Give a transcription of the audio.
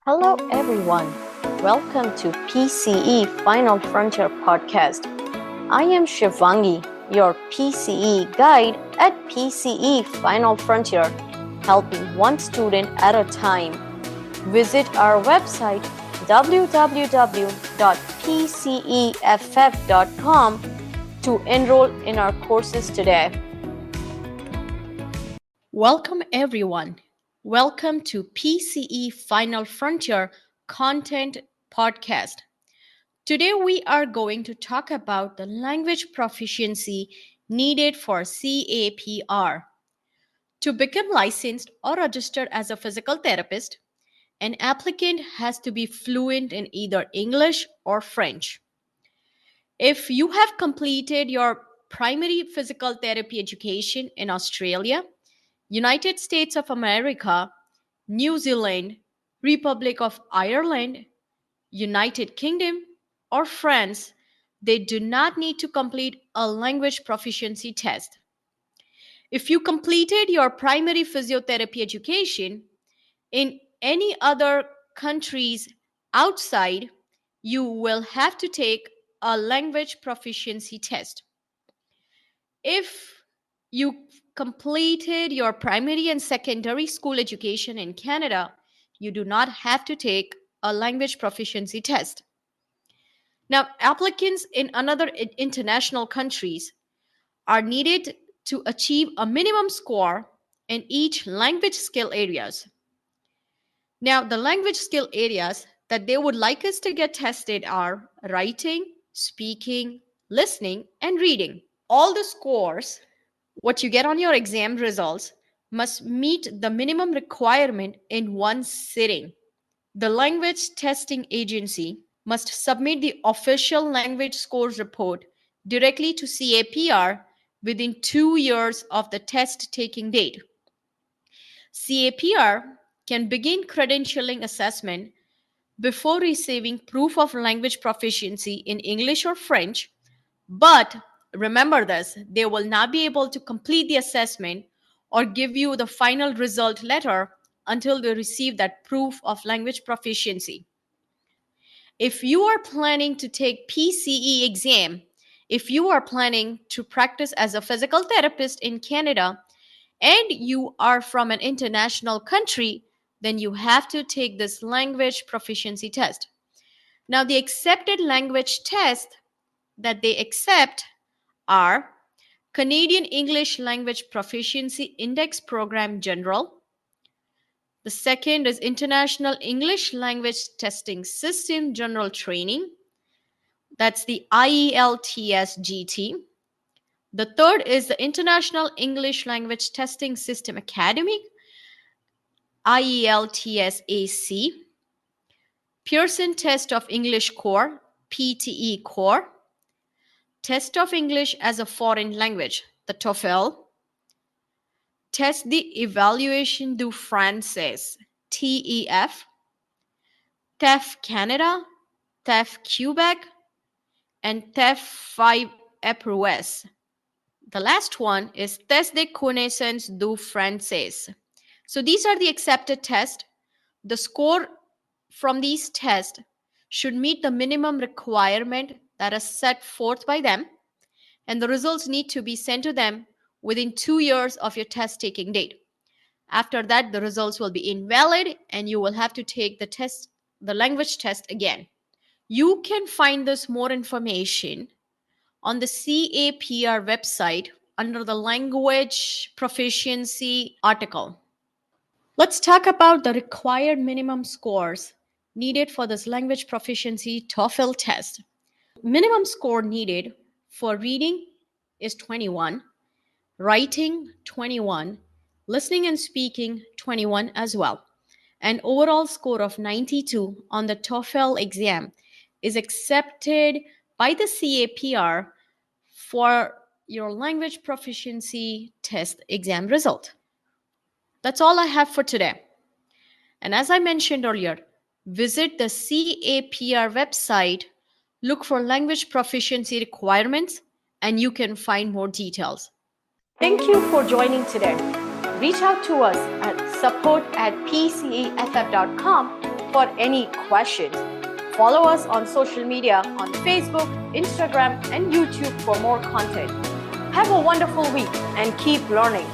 Hello, everyone. Welcome to PCE Final Frontier podcast. I am Shivangi, your PCE guide at PCE Final Frontier, helping one student at a time. Visit our website www.pceff.com to enroll in our courses today. Welcome, everyone. Welcome to PCE Final Frontier Content Podcast. Today, we are going to talk about the language proficiency needed for CAPR. To become licensed or registered as a physical therapist, an applicant has to be fluent in either English or French. If you have completed your primary physical therapy education in Australia, United States of America, New Zealand, Republic of Ireland, United Kingdom, or France, they do not need to complete a language proficiency test. If you completed your primary physiotherapy education in any other countries outside, you will have to take a language proficiency test. If you completed your primary and secondary school education in Canada, you do not have to take a language proficiency test. Now, applicants in other international countries are needed to achieve a minimum score in each language skill areas. Now, the language skill areas that they would like us to get tested are writing, speaking, listening, and reading. All the scores what you get on your exam results must meet the minimum requirement in one sitting. The language testing agency must submit the official language scores report directly to CAPR within 2 years of the test taking date. CAPR can begin credentialing assessment before receiving proof of language proficiency in English or French, but remember this, they will not be able to complete the assessment or give you the final result letter until they receive that proof of language proficiency. If you are planning to take PCE exam, if you are planning to practice as a physical therapist in Canada and you are from an international country, then you have to take this language proficiency test. Now, the accepted language tests that they accept are Canadian English Language Proficiency Index Program General. The second is International English Language Testing System General Training. That's the IELTS GT. The third is the International English Language Testing System Academy, IELTS AC. Pearson Test of English Core, PTE Core. Test of English as a Foreign Language, the TOEFL. Test the Evaluation du Français, TEF. TEF Canada, TEF Quebec, and TEF 5 Eprouès. The last one is Test de Connaissance du Français. So these are the accepted tests. The score from these tests should meet the minimum requirement that is set forth by them, and the results need to be sent to them within 2 years of your test taking date. After that, the results will be invalid and you will have to take the language test again. You can find this more information on the CAPR website under the language proficiency article. Let's talk about the required minimum scores needed for this language proficiency TOEFL test. Minimum score needed for reading is 21, writing 21, listening and speaking 21 as well. An overall score of 92 on the TOEFL exam is accepted by the CAPR for your language proficiency test exam result. That's all I have for today. And as I mentioned earlier, visit the CAPR website, look for language proficiency requirements, and you can find more details. Thank you for joining today. Reach out to us at support@pceff.com for any questions. Follow us on social media on Facebook, Instagram, and YouTube for more content. Have a wonderful week and keep learning.